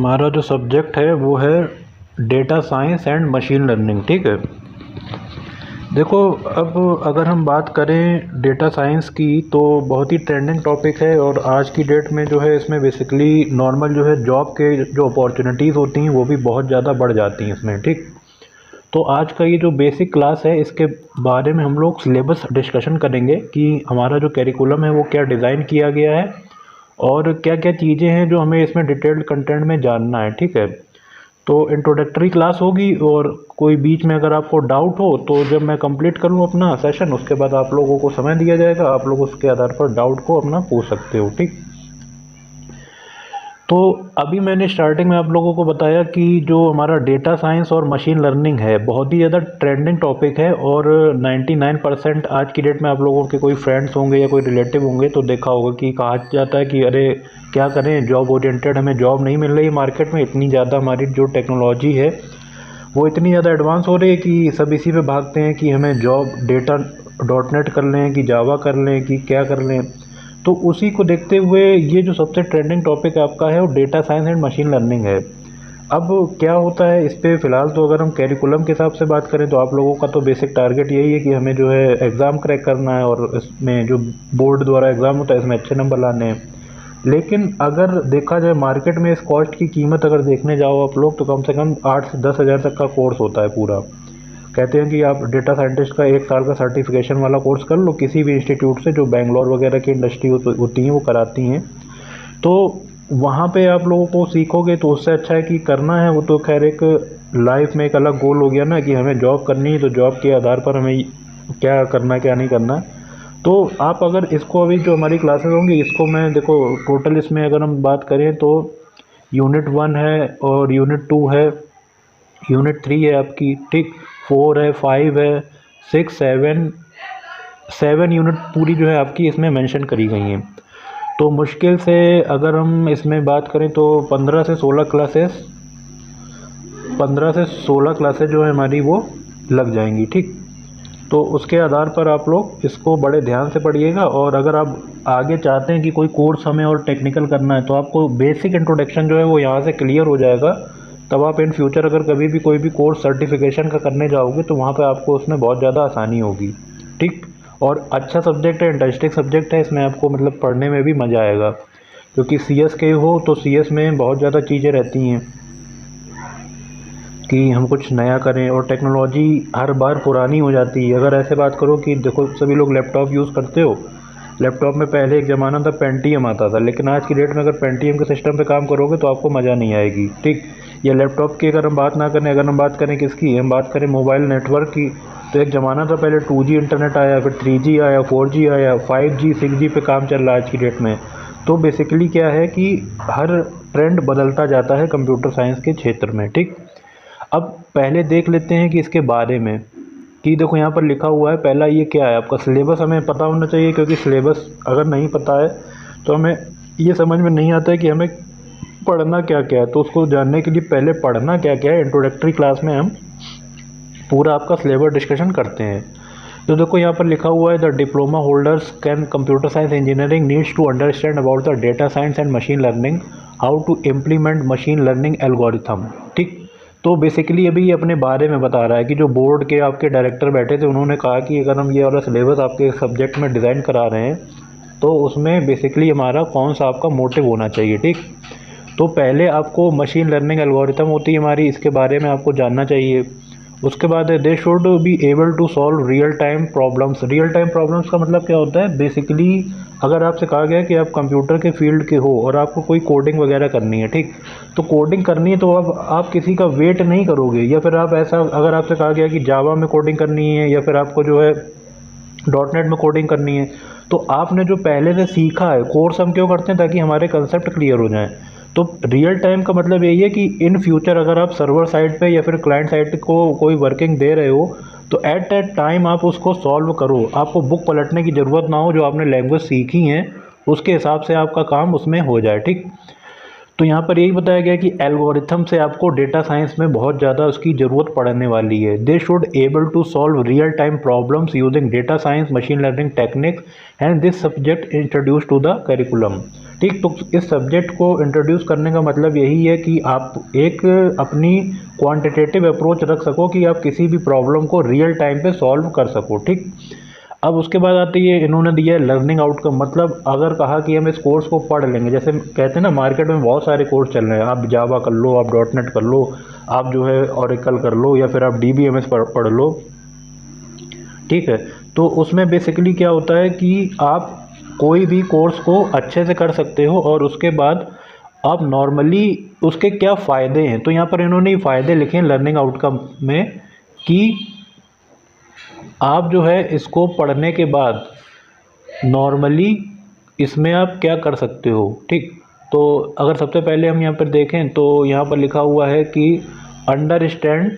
हमारा जो सब्जेक्ट है वो है data science and machine learning. ठीक है, देखो अब अगर हम बात करें डेटा साइंस की तो बहुत ही ट्रेंडिंग टॉपिक है और आज की डेट में जो है इसमें बेसिकली नॉर्मल जो है जॉब के जो अपॉर्चुनिटीज़ होती हैं वो भी बहुत ज़्यादा बढ़ जाती हैं इसमें। ठीक, तो आज का ये जो बेसिक क्लास है इसके बारे में हम लोग सिलेबस डिस्कशन करेंगे कि हमारा जो कैरिकुलम है वो क्या डिज़ाइन किया गया है और क्या क्या चीज़ें हैं जो हमें इसमें डिटेल्ड कंटेंट में जानना है। ठीक है, तो इंट्रोडक्टरी क्लास होगी और कोई बीच में अगर आपको डाउट हो तो जब मैं कंप्लीट करूँ अपना सेशन उसके बाद आप लोगों को समय दिया जाएगा, आप लोग उसके आधार पर डाउट को अपना पूछ सकते हो। ठीक, तो अभी मैंने स्टार्टिंग में आप लोगों को बताया कि जो हमारा डेटा साइंस और मशीन लर्निंग है बहुत ही ज़्यादा ट्रेंडिंग टॉपिक है और 99% आज की डेट में आप लोगों के कोई फ्रेंड्स होंगे या कोई रिलेटिव होंगे तो देखा होगा कि कहा जाता है कि अरे क्या करें, जॉब ओरिएंटेड हमें जॉब नहीं मिल रही मार्केट में, इतनी ज़्यादा हमारी जो टेक्नोलॉजी है वो इतनी ज़्यादा एडवांस हो रही है कि सब इसी पे भागते हैं कि हमें जॉब डेटा .NET कर लें कि जावा कर लें कि क्या कर लें। तो उसी को देखते हुए ये जो सबसे ट्रेंडिंग टॉपिक आपका है वो data science and machine learning है। अब क्या होता है इस पे फ़िलहाल तो अगर हम कैरिकुलम के हिसाब से बात करें तो आप लोगों का तो बेसिक टारगेट यही है कि हमें जो है एग्ज़ाम क्रैक करना है और इसमें जो बोर्ड द्वारा एग्ज़ाम होता है इसमें अच्छे नंबर लाने हैं। लेकिन अगर देखा जाए मार्केट में इस कॉस्ट की कीमत अगर देखने जाओ आप लोग तो कम से कम 8 से 10 हज़ार तक का कोर्स होता है पूरा। कहते हैं कि आप डेटा साइंटिस्ट का 1 साल का सर्टिफिकेशन वाला कोर्स कर लो किसी भी इंस्टीट्यूट से, जो बेंगलोर वगैरह की इंडस्ट्री होती हैं वो कराती हैं, तो वहाँ पे आप लोगों को सीखोगे तो उससे अच्छा है कि करना है वो तो खैर एक लाइफ में एक अलग गोल हो गया ना कि हमें जॉब करनी है, तो जॉब के आधार पर हमें क्या करना है क्या नहीं करना है। तो आप अगर इसको अभी जो हमारी क्लासेस होंगी इसको मैं देखो टोटल इसमें अगर हम बात करें तो यूनिट 1 है और यूनिट 2 है, यूनिट 3 है आपकी, ठीक, 4 है, 5 है, 6, 7 यूनिट पूरी जो है आपकी इसमें मेंशन करी गई हैं। तो मुश्किल से अगर हम इसमें बात करें तो 15 से 16 क्लासेस जो है हमारी वो लग जाएंगी। ठीक, तो उसके आधार पर आप लोग इसको बड़े ध्यान से पढ़िएगा और अगर आप आगे चाहते हैं कि कोई कोर्स हमें और टेक्निकल करना है तो आपको बेसिक इंट्रोडक्शन जो है वो यहाँ से क्लियर हो जाएगा। तब आप इन फ्यूचर अगर कभी भी कोई भी कोर्स सर्टिफिकेशन का करने जाओगे तो वहाँ पे आपको उसमें बहुत ज़्यादा आसानी होगी। ठीक, और अच्छा सब्जेक्ट है, इंटरेस्टिंग सब्जेक्ट है, इसमें आपको मतलब पढ़ने में भी मज़ा आएगा क्योंकि CS के हो तो CS में बहुत ज़्यादा चीज़ें रहती हैं कि हम कुछ नया करें और टेक्नोलॉजी हर बार पुरानी हो जाती है। अगर ऐसे बात करो कि देखो सभी लोग लैपटॉप यूज़ करते हो, लैपटॉप में पहले एक ज़माना था पेंटियम आता था, लेकिन आज की डेट में अगर पेंटियम के सिस्टम पे काम करोगे तो आपको मज़ा नहीं आएगी। ठीक, या लैपटॉप की अगर हम बात ना करें, अगर हम बात करें किसकी, हम बात करें मोबाइल नेटवर्क की, तो एक ज़माना था पहले 2G इंटरनेट आया, फिर 3G आया, 4G आया, 5G 6G पे काम चल रहा है आज की डेट में। तो बेसिकली क्या है कि हर ट्रेंड बदलता जाता है कंप्यूटर साइंस के क्षेत्र में। ठीक, अब पहले देख लेते हैं कि इसके बारे में कि देखो यहाँ पर लिखा हुआ है, पहला ये क्या है आपका सिलेबस हमें पता होना चाहिए क्योंकि सिलेबस अगर नहीं पता है तो हमें ये समझ में नहीं आता है कि हमें पढ़ना क्या क्या है। तो उसको जानने के लिए पहले पढ़ना क्या क्या है इंट्रोडक्टरी क्लास में हम पूरा आपका सिलेबस डिस्कशन करते हैं। तो देखो यहाँ पर लिखा हुआ है the diploma holders can computer science engineering needs to understand about the data science and machine learning, how to implement machine learning algorithm. ठीक, तो बेसिकली अभी ये अपने बारे में बता रहा है कि जो बोर्ड के आपके डायरेक्टर बैठे थे उन्होंने कहा कि अगर हम ये वाला सिलेबस आपके सब्जेक्ट में डिज़ाइन करा रहे हैं तो उसमें बेसिकली हमारा कौन सा आपका मोटिव होना चाहिए। ठीक, तो पहले आपको मशीन लर्निंग एल्गोरिथम होती है हमारी, इसके बारे में आपको जानना चाहिए। उसके बाद they should be able to solve real time problems. Real time problems का मतलब क्या होता है, बेसिकली अगर आपसे कहा गया कि आप कंप्यूटर के फील्ड के हो और आपको कोई कोडिंग वगैरह करनी है, ठीक, तो कोडिंग करनी है तो अब आप किसी का वेट नहीं करोगे, या फिर आप ऐसा अगर आपसे कहा गया कि जावा में कोडिंग करनी है या फिर आपको जो है .NET में कोडिंग करनी है, तो आपने जो पहले से सीखा है, कोर्स हम क्यों करते हैं ताकि हमारे कंसेप्ट क्लियर हो जाएं। तो रियल टाइम का मतलब यही है कि इन फ्यूचर अगर आप सर्वर साइड पे या फिर क्लाइंट साइड को कोई वर्किंग दे रहे हो तो एट दैट टाइम आप उसको सॉल्व करो, आपको बुक पलटने की ज़रूरत ना हो, जो आपने लैंग्वेज सीखी हैं उसके हिसाब से आपका काम उसमें हो जाए। ठीक, तो यहाँ पर यही बताया गया कि एल्गोरिथम से आपको डेटा साइंस में बहुत ज़्यादा उसकी ज़रूरत पड़ने वाली है। They should able to solve real time problems using data science machine learning techniques and this subject introduce to the curriculum. ठीक। तो इस सब्जेक्ट को इंट्रोड्यूस करने का मतलब यही है कि आप एक अपनी क्वांटिटेटिव अप्रोच रख सको कि आप किसी भी प्रॉब्लम को रियल टाइम पे सॉल्व कर सको, ठीक। अब उसके बाद आती है, इन्होंने दिया है लर्निंग आउटकम। मतलब अगर कहा कि हम इस कोर्स को पढ़ लेंगे, जैसे कहते हैं ना मार्केट में बहुत सारे कोर्स चल रहे हैं, आप जावा कर लो, आप डॉटनेट कर लो, आप जो है ओरेकल कर लो, या फिर आप डीबीएमएस पढ़ लो, ठीक है। तो उसमें बेसिकली क्या होता है कि आप कोई भी कोर्स को अच्छे से कर सकते हो और उसके बाद आप नॉर्मली उसके क्या फ़ायदे हैं, तो यहाँ पर इन्होंने फ़ायदे लिखे हैं लर्निंग आउटकम में कि आप जो है इसको पढ़ने के बाद नॉर्मली इसमें आप क्या कर सकते हो, ठीक। तो अगर सबसे पहले हम यहाँ पर देखें तो यहाँ पर लिखा हुआ है कि understand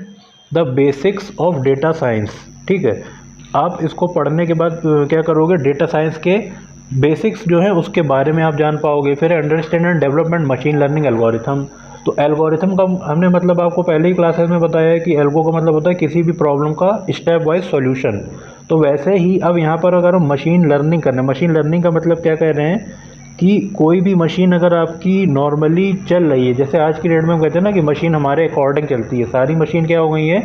the basics of data science, ठीक है। आप इसको पढ़ने के बाद क्या करोगे, डेटा साइंस के बेसिक्स जो है उसके बारे में आप जान पाओगे। फिर understand and development machine learning algorithm. तो एल्गोरिथम का हमने मतलब आपको पहले ही क्लासेस में बताया है कि एल्गो का मतलब होता है किसी भी प्रॉब्लम का स्टेप वाइज सॉल्यूशन। तो वैसे ही अब यहाँ पर अगर हम मशीन लर्निंग करना है, मशीन लर्निंग का मतलब क्या कह रहे हैं कि कोई भी मशीन अगर आपकी नॉर्मली चल रही है, जैसे आज की डेट में हम कहते हैं ना कि मशीन हमारे अकॉर्डिंग चलती है, सारी मशीन क्या हो गई है,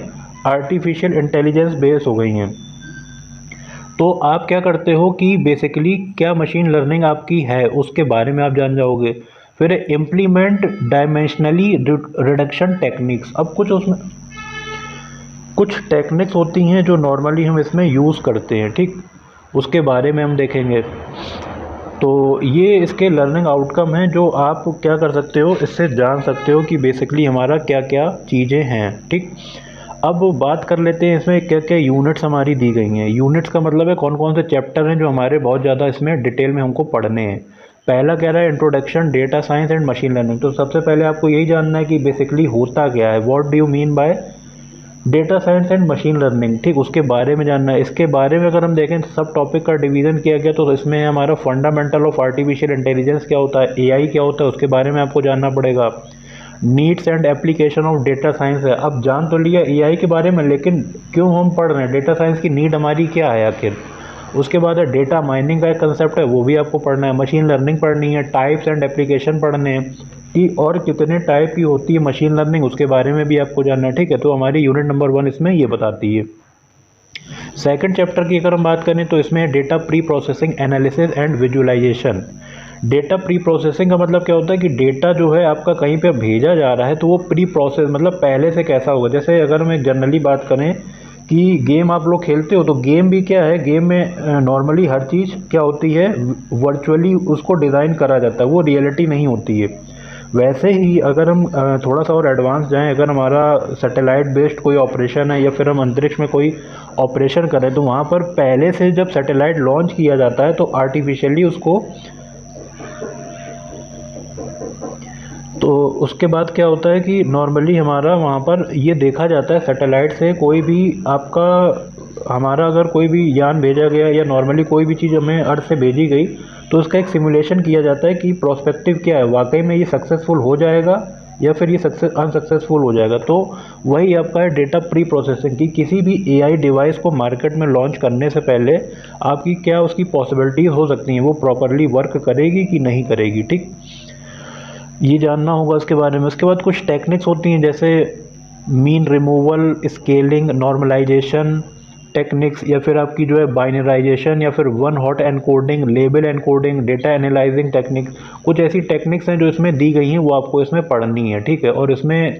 आर्टिफिशियल इंटेलिजेंस बेस हो गई हैं। तो आप क्या करते हो कि बेसिकली क्या मशीन लर्निंग आपकी है उसके बारे में आप जान जाओगे। फिर इम्प्लीमेंट डायमेंशनली रिडक्शन टेक्निक्स। अब कुछ उसमें कुछ टेक्निक्स होती हैं जो नॉर्मली हम इसमें यूज़ करते हैं, ठीक, उसके बारे में हम देखेंगे। तो ये इसके लर्निंग आउटकम हैं जो आप क्या कर सकते हो, इससे जान सकते हो कि बेसिकली हमारा क्या क्या चीज़ें हैं, ठीक। अब बात कर लेते हैं इसमें क्या क्या यूनिट्स हमारी दी गई हैं। यूनिट्स का मतलब है कौन कौन से चैप्टर हैं जो हमारे बहुत ज़्यादा इसमें डिटेल में हमको पढ़ने हैं। पहला कह रहा है introduction data science and machine learning. तो सबसे पहले आपको यही जानना है कि बेसिकली होता क्या है, what do you mean by data science and machine learning, ठीक, उसके बारे में जानना है। इसके बारे में अगर हम देखें सब टॉपिक का डिवीज़न किया गया, तो इसमें हमारा फंडामेंटल ऑफ आर्टिफिशियल इंटेलिजेंस क्या होता है, एआई क्या होता है, उसके बारे में आपको जानना पड़ेगा। Needs and application of data science है। अब जान तो लिया एआई के बारे में, लेकिन क्यों हम पढ़ रहे हैं, डेटा साइंस की नीड हमारी क्या है आखिर। उसके बाद है डेटा माइनिंग का एक कंसेप्ट है, वो भी आपको पढ़ना है। मशीन लर्निंग पढ़नी है, टाइप्स एंड एप्लीकेशन पढ़ने हैं कि और कितने टाइप की होती है मशीन लर्निंग, उसके बारे में भी आपको जानना है, ठीक है। तो हमारी यूनिट नंबर 1 इसमें ये बताती है। सेकंड चैप्टर की अगर हम बात करें तो इसमें data preprocessing analysis and visualisation. Data preprocessing का मतलब क्या होता है कि डेटा जो है आपका कहीं पे भेजा जा रहा है तो वो प्री प्रोसेस मतलब पहले से कैसा होगा। जैसे अगर हम एक जनरली बात करें कि गेम आप लोग खेलते हो, तो गेम भी क्या है, गेम में नॉर्मली हर चीज़ क्या होती है, वर्चुअली उसको डिज़ाइन करा जाता है, वो रियलिटी नहीं होती है। वैसे ही अगर हम थोड़ा सा और एडवांस जाएं, अगर हमारा सैटेलाइट बेस्ड कोई ऑपरेशन है या फिर हम अंतरिक्ष में कोई ऑपरेशन करें, तो वहाँ पर पहले से जब सैटेलाइट लॉन्च किया जाता है तो आर्टिफिशियली उसको, तो उसके बाद क्या होता है कि नॉर्मली हमारा वहाँ पर ये देखा जाता है सैटेलाइट से कोई भी आपका हमारा अगर कोई भी यान भेजा गया या नॉर्मली कोई भी चीज़ हमें अर्थ से भेजी गई, तो उसका एक सिमुलेशन किया जाता है कि प्रोस्पेक्टिव क्या है, वाकई में ये सक्सेसफुल हो जाएगा या फिर ये अनसक्सेसफुल हो जाएगा। तो वही आपका है डेटा प्री प्रोसेसिंग की किसी भी एआई डिवाइस को मार्केट में लॉन्च करने से पहले आपकी क्या उसकी पॉसिबिलिटीज़ हो सकती हैं, वो प्रॉपरली वर्क करेगी कि नहीं करेगी, ठीक, ये जानना होगा उसके बारे में। उसके बाद कुछ टेक्निक्स होती हैं जैसे mean removal, scaling, normalisation techniques, या फिर आपकी जो है बाइनराइजेशन, या फिर one hot encoding, label encoding, data analysing techniques. कुछ ऐसी टेक्निक्स हैं जो इसमें दी गई हैं, वो आपको इसमें पढ़नी है, ठीक है। और इसमें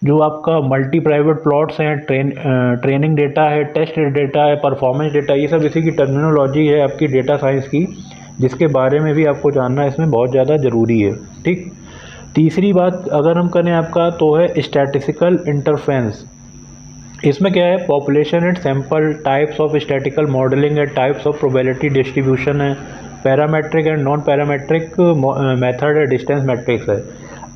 जो आपका मल्टी प्राइवेट प्लॉट्स हैं, ट्रेनिंग डेटा है, टेस्ट डेटा है, परफॉर्मेंस डेटा, ये सब इसी की टर्मिनोलॉजी है आपकी डेटा साइंस की, जिसके बारे में भी आपको जानना इसमें बहुत ज़्यादा ज़रूरी है, ठीक। तीसरी बात अगर हम करें आपका तो है स्टैटिस्टिकल इंटरफेरेंस। इसमें क्या है, population and sample, types of statistical modelling है, टाइप्स ऑफ प्रोबेबिलिटी डिस्ट्रीब्यूशन है, parametric and non parametric method है, डिस्टेंस मैट्रिक्स है।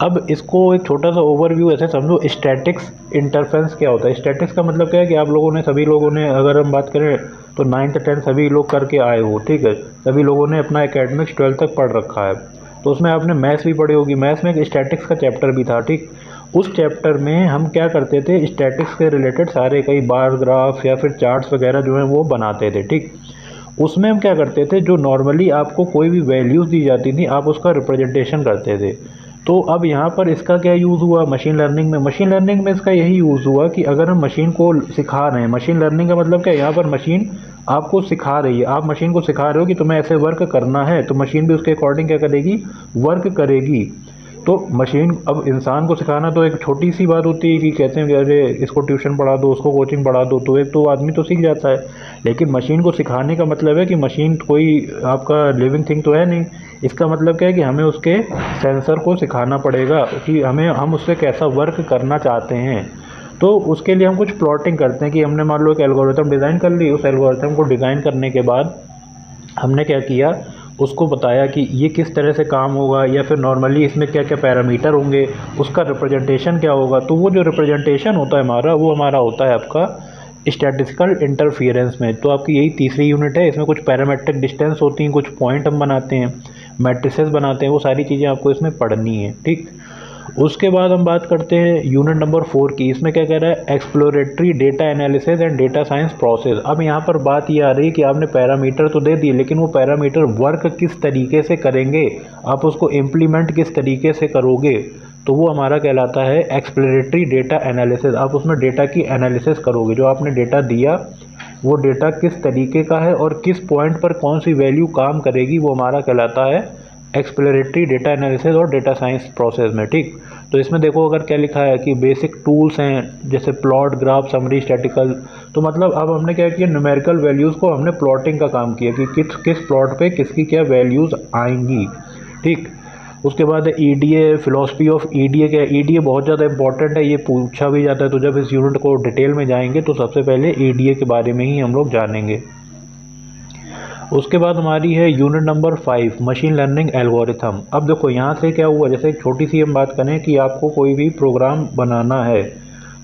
अब इसको एक छोटा सा ओवरव्यू ऐसे समझो, स्टैटिक्स इंटरफेरेंस क्या होता है। स्टैटिक्स का मतलब क्या है कि आप लोगों ने, सभी लोगों ने, अगर हम बात करें तो 9th 10th सभी लोग करके आए हो, ठीक है, सभी लोगों ने अपना एकेडमिक्स 12th तक पढ़ रखा है, तो उसमें आपने मैथ्स भी पढ़ी होगी, मैथ्स में एक स्टैटिक्स का चैप्टर भी था, ठीक। उस चैप्टर में हम क्या करते थे, स्टैटिक्स के रिलेटेड सारे कई बार ग्राफ या फिर चार्ट्स वगैरह जो हैं वो बनाते थे, ठीक। उसमें हम क्या करते थे, जो नॉर्मली आपको कोई भी वैल्यूज़ दी जाती थी आप उसका रिप्रेजेंटेशन करते थे। तो अब यहाँ पर इसका क्या यूज़ हुआ मशीन लर्निंग में, मशीन लर्निंग में इसका यही यूज़ हुआ कि अगर हम मशीन को सिखा रहे हैं, मशीन लर्निंग का मतलब क्या है, यहाँ पर मशीन आपको सिखा रही है, आप मशीन को सिखा रहे हो कि तुम्हें ऐसे वर्क करना है, तो मशीन भी उसके अकॉर्डिंग क्या करेगी, वर्क करेगी। तो मशीन, अब इंसान को सिखाना तो एक छोटी सी बात होती है कि कहते हैं कि अरे इसको ट्यूशन पढ़ा दो, उसको कोचिंग पढ़ा दो, तो एक तो आदमी तो सीख जाता है। लेकिन मशीन को सिखाने का मतलब है कि मशीन कोई आपका लिविंग थिंग तो है नहीं। इसका मतलब क्या है कि हमें उसके सेंसर को सिखाना पड़ेगा कि हम उससे कैसा वर्क करना चाहते हैं। तो उसके लिए हम कुछ प्लॉटिंग करते हैं कि हमने मान लो एक एल्गोरिथम डिज़ाइन कर ली, उस एल्गोरिथम को डिज़ाइन करने के बाद हमने क्या किया, उसको बताया कि ये किस तरह से काम होगा, या फिर नॉर्मली इसमें क्या क्या पैरामीटर होंगे, उसका रिप्रेजेंटेशन क्या होगा। तो वो जो रिप्रेजेंटेशन होता है हमारा, वो हमारा होता है आपका स्टैटिस्टिकल इंटरफेरेंस में। तो आपकी यही तीसरी यूनिट है, इसमें कुछ पैरामेट्रिक डिस्टेंस होती हैं, कुछ पॉइंट हम बनाते हैं, मैट्रिसेस बनाते हैं, वो सारी चीज़ें आपको इसमें पढ़नी है, ठीक। उसके बाद हम बात करते हैं यूनिट नंबर 4 की। इसमें क्या कह रहा है, exploratory data analysis and data science process. अब यहाँ पर बात ये आ रही है कि आपने पैरामीटर तो दे दिए, लेकिन वो पैरामीटर वर्क किस तरीके से करेंगे, आप उसको इम्प्लीमेंट किस तरीके से करोगे, तो वो हमारा कहलाता है एक्सप्लोरेटरी डेटा एनालिसिस। आप उसमें डेटा की एनालिसिस करोगे, जो आपने डेटा दिया वो डेटा किस तरीके का है और किस पॉइंट पर कौन सी वैल्यू काम करेगी, वो हमारा कहलाता है एक्सप्लोरेटरी डेटा एनालिसिस और डेटा साइंस प्रोसेस में, ठीक। तो इसमें देखो अगर क्या लिखा है कि बेसिक टूल्स हैं जैसे प्लॉट, ग्राफ, समरी, स्टैटिकल। तो मतलब अब हमने क्या किया, न्यूमेरिकल वैल्यूज़ को हमने प्लॉटिंग का काम किया कि किस प्लॉट पे किसकी क्या वैल्यूज़ आएंगी, ठीक। उसके बाद है ईडीए, फिलॉसफी ऑफ ईडीए। क्या है, ईडीए बहुत ज़्यादा इंपॉर्टेंट है, ये पूछा भी जाता है। तो जब इस यूनिट को डिटेल में जाएंगे तो सबसे पहले ईडीए के बारे में ही हम लोग जानेंगे। उसके बाद हमारी है unit number 5 machine learning algorithm. अब देखो यहाँ से क्या हुआ, जैसे एक छोटी सी हम बात करें कि आपको कोई भी प्रोग्राम बनाना है,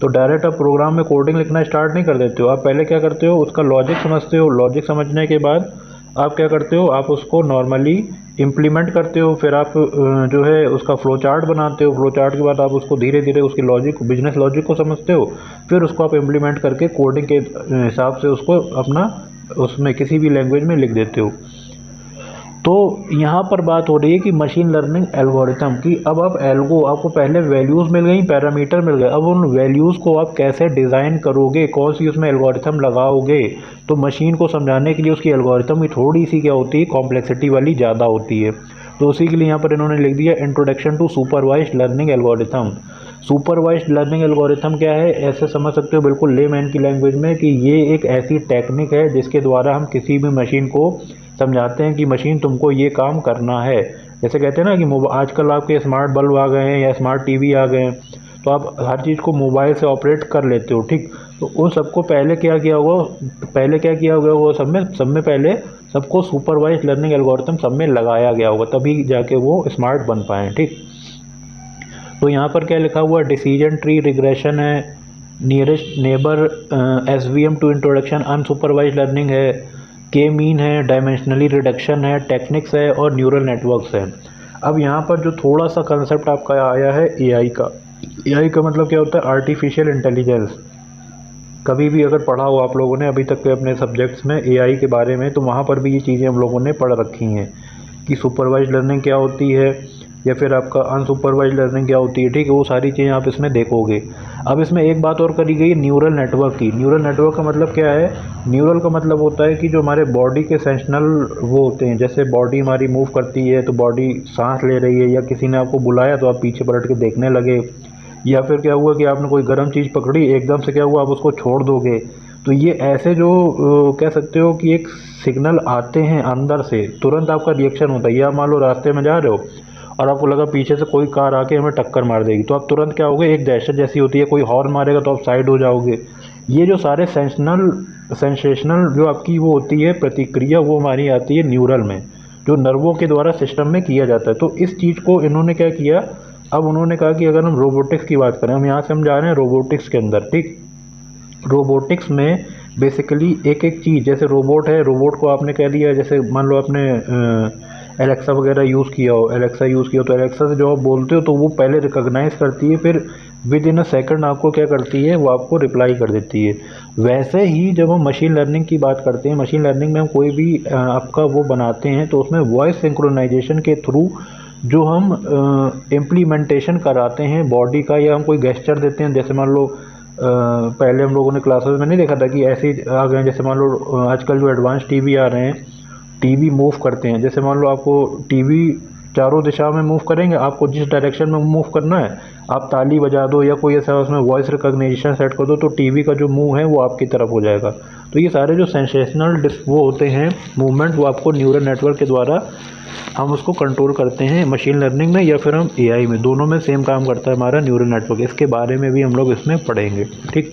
तो डायरेक्ट आप प्रोग्राम में कोडिंग लिखना स्टार्ट नहीं कर देते हो। आप पहले क्या करते हो, उसका लॉजिक समझते हो, लॉजिक समझने के बाद आप क्या करते हो, आप उसको नॉर्मली इम्प्लीमेंट करते हो, फिर आप जो है उसका फ्लो चार्ट बनाते हो, फ्लो चार्ट के बाद आप उसको धीरे धीरे उसकी लॉजिक, बिजनेस लॉजिक को समझते हो, फिर उसको आप इम्प्लीमेंट करके कोडिंग के हिसाब से उसको अपना उसमें किसी भी लैंग्वेज में लिख देते हो। तो यहाँ पर बात हो रही है कि मशीन लर्निंग एल्गोरिथम की। अब आप आपको पहले वैल्यूज़ मिल गई, पैरामीटर मिल गए, अब उन वैल्यूज़ को आप कैसे डिज़ाइन करोगे, कौन सी उसमें एल्गोरिथम लगाओगे। तो मशीन को समझाने के लिए उसकी एल्गोरिथम की थोड़ी सी क्या होती है, कॉम्प्लेक्सिटी वाली ज़्यादा होती है। तो उसी के लिए यहाँ पर इन्होंने लिख दिया introduction to supervised learning algorithm. Supervised learning algorithm क्या है, ऐसे समझ सकते हो बिल्कुल लेमैन की लैंग्वेज में कि ये एक ऐसी टेक्निक है जिसके द्वारा हम किसी भी मशीन को समझाते हैं कि मशीन तुमको ये काम करना है। जैसे कहते हैं ना कि आजकल आपके स्मार्ट बल्ब आ गए हैं या स्मार्ट टीवी आ गए हैं, तो आप हर चीज़ को मोबाइल से ऑपरेट कर लेते हो, ठीक। तो उन सबको पहले क्या किया होगा, वो सब में पहले सबको सुपरवाइज्ड लर्निंग एल्गोरिथम सब में लगाया गया होगा, तभी जाके वो स्मार्ट बन पाए, ठीक। तो यहाँ पर क्या लिखा हुआ है, डिसीजन ट्री रिग्रेशन है, nearest neighbour SVM to introduction, unsupervised learning है, के मीन है, डायमेंशनली रिडक्शन है, टेक्निक्स है और न्यूरल नेटवर्क्स है। अब यहाँ पर जो थोड़ा सा कंसेप्ट आपका आया है एआई का। एआई का मतलब क्या होता है, आर्टिफिशियल इंटेलिजेंस। कभी भी अगर पढ़ा हो आप लोगों ने अभी तक के अपने सब्जेक्ट्स में एआई के बारे में, तो वहाँ पर भी ये चीज़ें हम लोगों ने पढ़ रखी हैं कि सुपरवाइज्ड लर्निंग क्या होती है या फिर आपका अनसुपरवाइज्ड लर्निंग क्या होती है, ठीक है। वो सारी चीज़ें आप इसमें देखोगे। अब इसमें एक बात और करी गई न्यूरल नेटवर्क की। न्यूरल नेटवर्क का मतलब क्या है, न्यूरल का मतलब होता है कि जो हमारे बॉडी के सेंशनल वो होते हैं, जैसे बॉडी हमारी मूव करती है तो बॉडी सांस ले रही है, या किसी ने आपको बुलाया तो आप पीछे पलट के देखने लगे, या फिर क्या हुआ कि आपने कोई गर्म चीज़ पकड़ी, एकदम से क्या हुआ आप उसको छोड़ दोगे। तो ये ऐसे जो कह सकते हो कि एक सिग्नल आते हैं अंदर से, तुरंत आपका रिएक्शन होता है। या मान लो रास्ते में जा रहे हो और आपको लगा पीछे से कोई कार आके हमें टक्कर मार देगी, तो आप तुरंत क्या होगे, एक दहशत जैसी होती है, कोई हॉर्न मारेगा तो आप साइड हो जाओगे। ये जो सारे सेंसेशनल जो आपकी वो होती है प्रतिक्रिया, वो हमारी आती है न्यूरल में, जो नर्वों के द्वारा सिस्टम में किया जाता है। तो इस चीज़ को इन्होंने क्या किया, अब उन्होंने कहा कि अगर हम रोबोटिक्स की बात करें, हम यहाँ से हम जा रहे हैं रोबोटिक्स के अंदर, ठीक। रोबोटिक्स में बेसिकली एक एक चीज़, जैसे रोबोट है, रोबोट को आपने कह दिया, जैसे मान लो आपने एलेक्सा वगैरह यूज़ किया हो, तो एलेक्सा से जो आप बोलते हो तो वो पहले रिकॉग्नाइज़ करती है, फिर विद इन अ सेकंड आपको क्या करती है, वो आपको रिप्लाई कर देती है। वैसे ही जब हम मशीन लर्निंग की बात करते हैं, मशीन लर्निंग में हम कोई भी आपका वो बनाते हैं तो उसमें वॉइस सिंक्रोनाइजेशन के थ्रू जो हम इम्प्लीमेंटेशन कराते हैं बॉडी का, या हम कोई गेस्चर देते हैं, जैसे मान लो पहले हम लोगों ने क्लासेस में नहीं देखा था कि ऐसे ही आ गए, जैसे मान लो आजकल जो एडवांस टीवी आ रहे हैं, टीवी मूव करते हैं, जैसे मान लो आपको टीवी चारों दिशा में मूव करेंगे, आपको जिस डायरेक्शन में मूव करना है आप ताली बजा दो या कोई ऐसा उसमें वॉइस रिकॉग्निशन सेट कर दो तो टीवी का जो मूव है वो आपकी तरफ हो जाएगा। तो ये सारे जो सेंसेशनल वो होते हैं मूवमेंट, वो आपको न्यूरल नेटवर्क के द्वारा हम उसको कंट्रोल करते हैं मशीन लर्निंग में या फिर हम एआई में, दोनों में सेम काम करता है हमारा न्यूरल नेटवर्क। इसके बारे में भी हम लोग इसमें पढ़ेंगे, ठीक।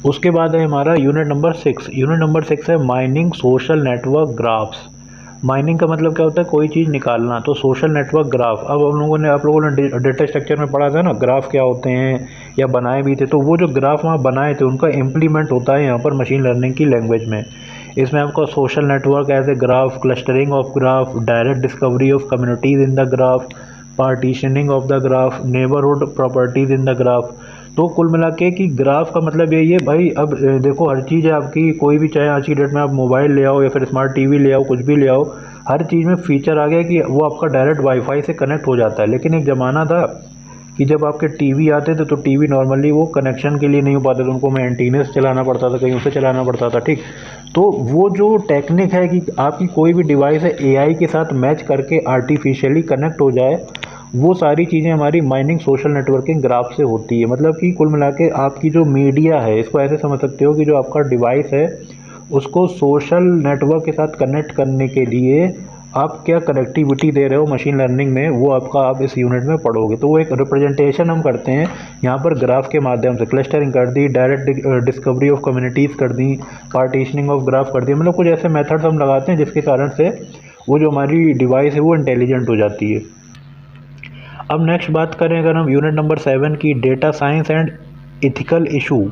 उसके बाद है हमारा यूनिट नंबर 6। यूनिट नंबर 6 है mining social network graphs. Mining का मतलब क्या होता है, कोई चीज़ निकालना, तो सोशल नेटवर्क ग्राफ। अब आप लोगों ने डेटा स्ट्रक्चर में पढ़ा था ना, ग्राफ क्या होते हैं या बनाए भी थे, तो वो जो ग्राफ वहाँ बनाए थे उनका इम्प्लीमेंट होता है यहाँ पर मशीन लर्निंग की लैंग्वेज में। इसमें आपका social network as a graph, clustering of graph, direct discovery of communities in the graph, partitioning of the graph, neighbourhood properties in the graph. तो कुल मिला के कि ग्राफ का मतलब यही है भाई। अब देखो हर चीज़ है आपकी, कोई भी, चाहे आज की डेट में आप मोबाइल ले आओ या फिर स्मार्ट टीवी ले आओ, कुछ भी ले आओ, हर चीज़ में फीचर आ गया कि वो आपका डायरेक्ट वाईफाई से कनेक्ट हो जाता है। लेकिन एक ज़माना था कि जब आपके टीवी आते थे तो टीवी नॉर्मली वो कनेक्शन के लिए नहीं हो पाते थे, उनको में एंटीने से चलाना पड़ता था, कहीं उसे चलाना पड़ता था, ठीक। तो वो जो टेक्निक है कि आपकी कोई भी डिवाइस है एआई के साथ मैच करके आर्टिफिशियली कनेक्ट हो जाए, वो सारी चीज़ें हमारी माइनिंग सोशल नेटवर्किंग ग्राफ से होती है। मतलब कि कुल मिला के आपकी जो मीडिया है, इसको ऐसे समझ सकते हो कि जो आपका डिवाइस है उसको सोशल नेटवर्क के साथ कनेक्ट करने के लिए आप क्या कनेक्टिविटी दे रहे हो मशीन लर्निंग में, वो आपका आप इस यूनिट में पढ़ोगे। तो वो एक रिप्रेजेंटेशन हम करते हैं यहाँ पर ग्राफ के माध्यम से, क्लस्टरिंग कर दी, डायरेक्ट डिस्कवरी ऑफ कम्युनिटीज़ कर दी, पार्टीशनिंग ऑफ ग्राफ कर दी, मतलब कुछ ऐसे मेथड्स हम लगाते हैं जिसके कारण से वो जो हमारी डिवाइस है वो इंटेलिजेंट हो जाती है। अब नेक्स्ट बात करें अगर हम यूनिट नंबर 7 की, data science and ethical issue.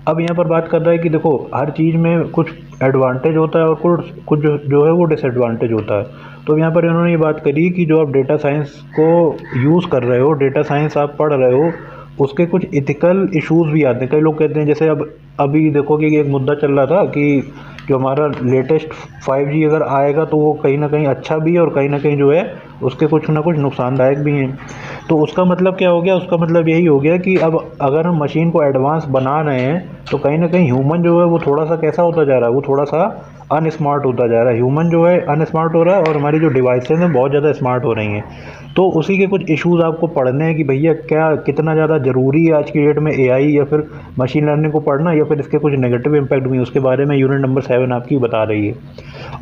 अब यहाँ पर बात कर रहा है कि देखो हर चीज़ में कुछ एडवांटेज होता है और कुछ जो है वो डिसएडवांटेज होता है। तो यहाँ पर इन्होंने ये बात करी कि जो आप डेटा साइंस को यूज़ कर रहे हो, डेटा साइंस आप पढ़ रहे हो, उसके कुछ इथिकल इश्यूज़ भी आते हैं। कई लोग कहते हैं, जैसे अब अभी देखो कि एक मुद्दा चल रहा था कि जो हमारा लेटेस्ट 5G अगर आएगा तो वो कहीं ना कहीं अच्छा भी है और कहीं ना कहीं जो है उसके कुछ ना कुछ नुकसानदायक भी हैं। तो उसका मतलब क्या हो गया, उसका मतलब यही हो गया कि अब अगर हम मशीन को एडवांस बना रहे हैं तो कहीं ना कहीं ह्यूमन जो है वो थोड़ा सा कैसा होता जा रहा है, वो थोड़ा सा अनस्मार्ट होता जा रहा है। ह्यूमन जो है अनस्मार्ट हो रहा है और हमारी जो डिवाइसेज हैं बहुत ज़्यादा स्मार्ट हो रही हैं। तो उसी के कुछ इश्यूज़ आपको पढ़ने हैं कि भैया क्या कितना ज़्यादा ज़रूरी है आज की डेट में एआई या फिर मशीन लर्निंग को पढ़ना, या फिर इसके कुछ नेगेटिव इम्पैक्ट भी, उसके बारे में यूनिट नंबर 7 आपकी बता रही है।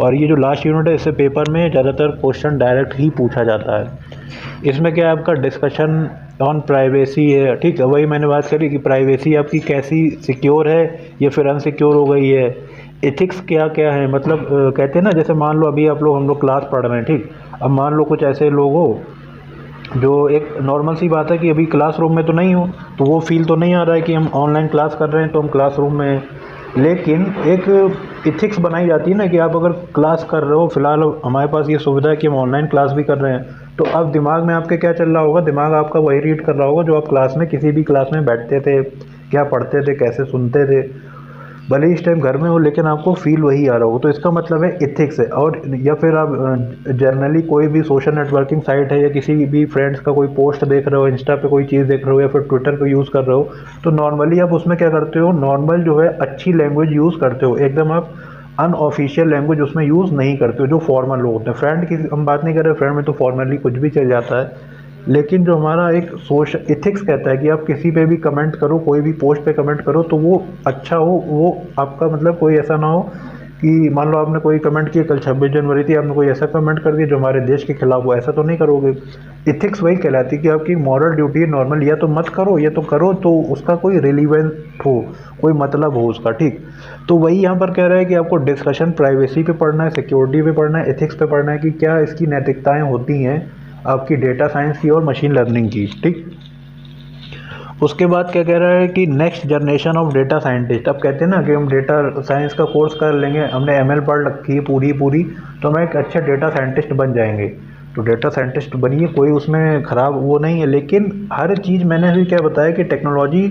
और ये जो लास्ट यूनिट है इससे पेपर में ज़्यादातर क्वेश्चन डायरेक्ट ही पूछा जाता है। इसमें क्या है आपका डिस्कशन ऑन प्राइवेसी है, ठीक है। वही मैंने बात करी कि प्राइवेसी आपकी कैसी सिक्योर है या फिर अनसिक्योर हो गई है। एथिक्स क्या क्या है, मतलब कहते हैं ना, जैसे मान लो अभी हम लोग क्लास पढ़ रहे हैं, ठीक। अब मान लो कुछ ऐसे लोग हो जो, एक नॉर्मल सी बात है कि अभी क्लासरूम में तो नहीं हो, तो वो फील तो नहीं आ रहा है कि हम ऑनलाइन क्लास कर रहे हैं तो हम क्लासरूम में हैं। लेकिन एक इथिक्स बनाई जाती है ना कि आप अगर क्लास कर रहे हो, फिलहाल हमारे पास ये सुविधा है कि हम ऑनलाइन क्लास भी कर रहे हैं, तो अब दिमाग में आपके क्या चल रहा होगा, दिमाग आपका वही रीड कर रहा होगा जो आप क्लास में किसी भी क्लास में बैठते थे, क्या पढ़ते थे, कैसे सुनते थे, भले ही इस टाइम घर में हो लेकिन आपको फील वही आ रहा हो। तो इसका मतलब है इथिक्स है। और या फिर आप जनरली कोई भी सोशल नेटवर्किंग साइट है या किसी भी फ्रेंड्स का कोई पोस्ट देख रहे हो, इंस्टा पे कोई चीज़ देख रहे हो या फिर ट्विटर पे यूज़ कर रहे हो, तो नॉर्मली आप उसमें क्या करते हो, नॉर्मल जो है अच्छी लैंग्वेज यूज़ करते हो, एकदम आप अनऑफिशियल लैंग्वेज उसमें यूज़ नहीं करते हो जो फॉर्मल लोग होते हैं। फ्रेंड की हम बात नहीं कर रहे, फ्रेंड में तो फॉर्मली कुछ भी चल जाता है, लेकिन जो हमारा एक सोशल इथिक्स कहता है कि आप किसी पे भी कमेंट करो, कोई भी पोस्ट पे कमेंट करो तो वो अच्छा हो, वो आपका मतलब कोई ऐसा ना हो कि मान लो आपने कोई कमेंट किया, कल 26 जनवरी थी, आपने कोई ऐसा कमेंट कर दिया जो हमारे देश के खिलाफ हो, ऐसा तो नहीं करोगे। इथिक्स वही कहलाती है कि आपकी मॉरल ड्यूटी है नॉर्मल, या तो मत करो या तो करो तो उसका कोई रिलीवेंस हो, कोई मतलब हो उसका, ठीक। तो वही यहाँ पर कह रहा है कि आपको डिस्कशन प्राइवेसी पे पढ़ना है, सिक्योरिटी पे पढ़ना है, एथिक्स पे पढ़ना है कि क्या इसकी नैतिकताएँ होती हैं आपकी डेटा साइंस की और मशीन लर्निंग की, ठीक। उसके बाद क्या कह रहा है कि next generation of data scientist. अब कहते हैं ना कि हम डेटा साइंस का कोर्स कर लेंगे, हमने एमएल पढ़ रखी है पूरी तो हम एक अच्छे डेटा साइंटिस्ट बन जाएंगे। तो डेटा साइंटिस्ट बनिए, कोई उसमें ख़राब वो नहीं है। लेकिन हर चीज़ मैंने भी क्या बताया कि टेक्नोलॉजी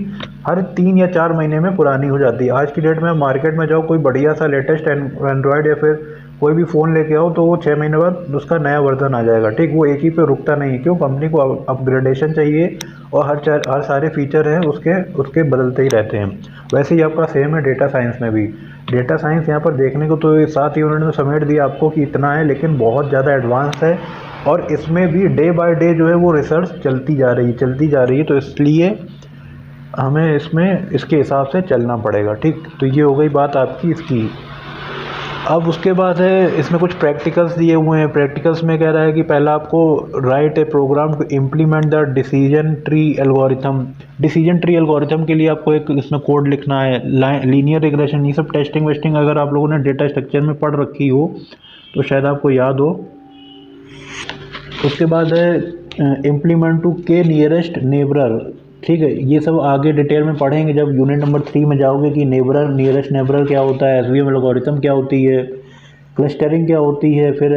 हर 3 या 4 महीने में पुरानी हो जाती है। आज की डेट में मार्केट में जाओ, कोई बढ़िया सा लेटेस्ट एंड्रॉयड या फिर कोई भी फ़ोन लेके आओ तो वो 6 महीने बाद उसका नया वर्जन आ जाएगा। ठीक, वो एक ही पे रुकता नहीं है। क्यों? कंपनी को अपग्रेडेशन चाहिए और हर सारे फीचर हैं उसके उसके बदलते ही रहते हैं। वैसे ही आपका सेम है डेटा साइंस में भी। डेटा साइंस यहाँ पर देखने को तो 7 यूनिट में समेट दिया आपको कि इतना है, लेकिन बहुत ज़्यादा एडवांस है और इसमें भी डे बाय डे जो है वो रिसर्च चलती जा रही है। तो इसलिए हमें इसमें इसके हिसाब से चलना पड़ेगा। ठीक, तो ये हो गई बात आपकी इसकी। अब उसके बाद है इसमें कुछ प्रैक्टिकल्स दिए हुए हैं। प्रैक्टिकल्स में कह रहा है कि पहला आपको write a program to implement the decision tree algorithm. Decision tree algorithm के लिए आपको एक इसमें कोड लिखना है। लीनियर रिग्रेशन, ये सब टेस्टिंग वेस्टिंग अगर आप लोगों ने डेटा स्ट्रक्चर में पढ़ रखी हो तो शायद आपको याद हो। उसके बाद है इम्प्लीमेंट टू के नियरेस्ट नेबरर। ठीक है, ये सब आगे डिटेल में पढ़ेंगे जब यूनिट नंबर 3 में जाओगे कि नेबरर, नियरेस्ट नेबरर क्या होता है, एसवीएम एल्गोरिथम क्या होती है, क्लस्टरिंग क्या होती है, फिर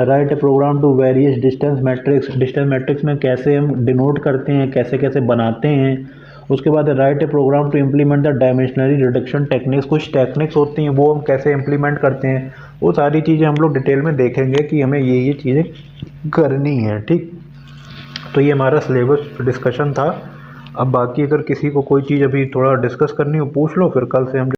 write a program to various distance metrics. Distance metrics में कैसे हम डिनोट करते हैं, कैसे कैसे बनाते हैं। उसके बाद write a program to implement the dimensionally reduction techniques. कुछ टेक्निक्स होती हैं वो हम कैसे इम्प्लीमेंट करते हैं, वो सारी चीज़ें हम लोग डिटेल में देखेंगे कि हमें ये चीज़ें करनी है। ठीक, तो ये हमारा सिलेबस डिस्कशन था। अब बाकी अगर किसी को कोई चीज़ अभी थोड़ा डिस्कस करनी हो पूछ लो, फिर कल से हम